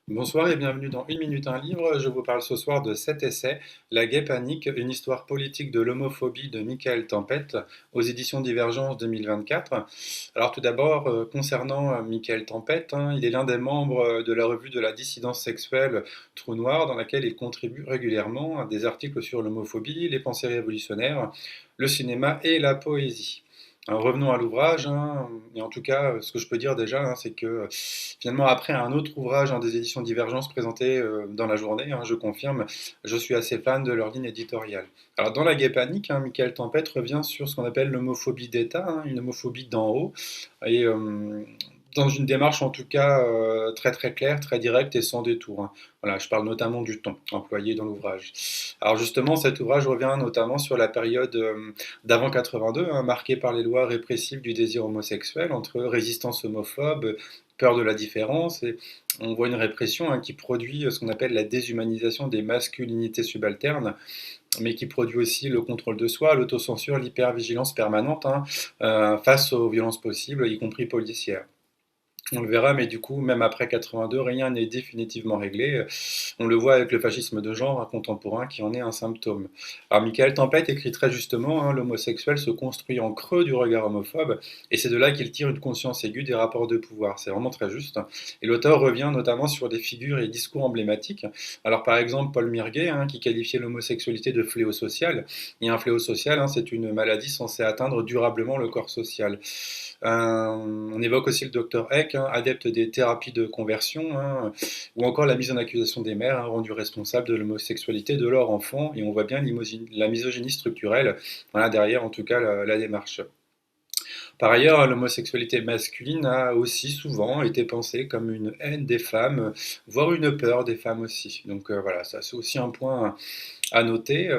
Bonsoir et bienvenue dans Une minute un livre. Je vous parle ce soir de cet essai, La Gaie Panique, une histoire politique de l'homophobie de Michael Tempête, aux éditions Divergence 2024. Alors tout d'abord, concernant Michael Tempête, il est l'un des membres de la revue de la dissidence sexuelle Trou Noir, dans laquelle il contribue régulièrement à des articles sur l'homophobie, les pensées révolutionnaires, le cinéma et la poésie. Alors, revenons à l'ouvrage, et en tout cas, ce que je peux dire déjà, c'est que finalement, après un autre ouvrage des éditions Divergence présenté dans la journée, je confirme, je suis assez fan de leur ligne éditoriale. Alors, dans La Gaie Panique, Michael Tempête revient sur ce qu'on appelle l'homophobie d'État, une homophobie d'en haut, et dans une démarche en tout cas très très claire, très directe et sans détour. Voilà, je parle notamment du ton employé dans l'ouvrage. Alors justement, cet ouvrage revient notamment sur la période d'avant 82, marquée par les lois répressives du désir homosexuel, entre résistance homophobe, peur de la différence, et on voit une répression qui produit ce qu'on appelle la déshumanisation des masculinités subalternes, mais qui produit aussi le contrôle de soi, l'autocensure, l'hypervigilance permanente face aux violences possibles, y compris policières. On le verra, mais du coup, même après 82, rien n'est définitivement réglé. On le voit avec le fascisme de genre contemporain qui en est un symptôme. Alors, Michael Tempête écrit très justement, l'homosexuel se construit en creux du regard homophobe, et c'est de là qu'il tire une conscience aiguë des rapports de pouvoir. C'est vraiment très juste. Et l'auteur revient notamment sur des figures et discours emblématiques. Alors, par exemple, Paul Mirguet, qui qualifiait l'homosexualité de fléau social. Et un fléau social, c'est une maladie censée atteindre durablement le corps social. On évoque aussi le docteur Eck, adepte des thérapies de conversion, ou encore la mise en accusation des mères, rendues responsables de l'homosexualité de leur enfant, et on voit bien la misogynie structurelle, voilà, derrière en tout cas la démarche. Par ailleurs, l'homosexualité masculine a aussi souvent été pensée comme une haine des femmes, voire une peur des femmes aussi. Donc voilà, ça c'est aussi un point à noter.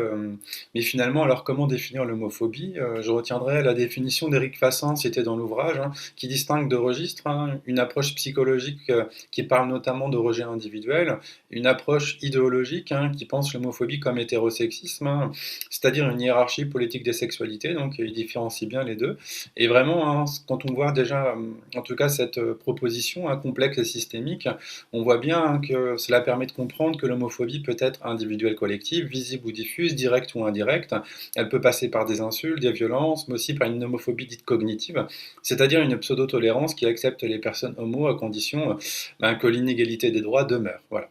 Mais finalement, alors comment définir l'homophobie? Je retiendrai la définition d'Éric Fassin, citée dans l'ouvrage, qui distingue deux registres, une approche psychologique qui parle notamment de rejet individuel, une approche idéologique qui pense l'homophobie comme hétérosexisme, c'est-à-dire une hiérarchie politique des sexualités, donc il différencie bien les deux. Et vraiment, quand on voit déjà, en tout cas, cette proposition complexe et systémique, on voit bien que cela permet de comprendre que l'homophobie peut être individuelle, collective, visible ou diffuse, directe ou indirecte. Elle peut passer par des insultes, des violences, mais aussi par une homophobie dite cognitive, c'est-à-dire une pseudo-tolérance qui accepte les personnes homo à condition que l'inégalité des droits demeure. Voilà.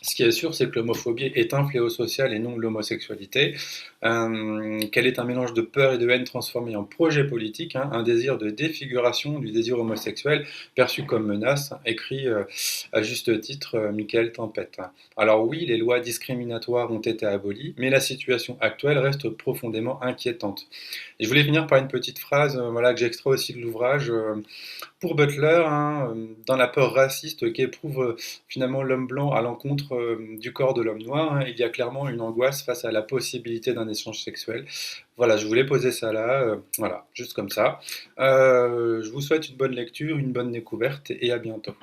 Ce qui est sûr, c'est que l'homophobie est un fléau social et non l'homosexualité, qu'elle est un mélange de peur et de haine transformé en projet politique, un désir de défiguration du désir homosexuel perçu comme menace, écrit à juste titre Michael Tempête. Alors oui, les lois discriminatoires ont été abolies, mais la situation actuelle reste profondément inquiétante. Et je voulais finir par une petite phrase voilà, que j'extrais aussi de l'ouvrage. Pour Butler, dans la peur raciste qu'éprouve finalement l'homme blanc à l'encontre du corps de l'homme noir, il y a clairement une angoisse face à la possibilité d'un échange sexuel. Voilà, je voulais poser ça là, voilà, juste comme ça. Je vous souhaite une bonne lecture, une bonne découverte et à bientôt.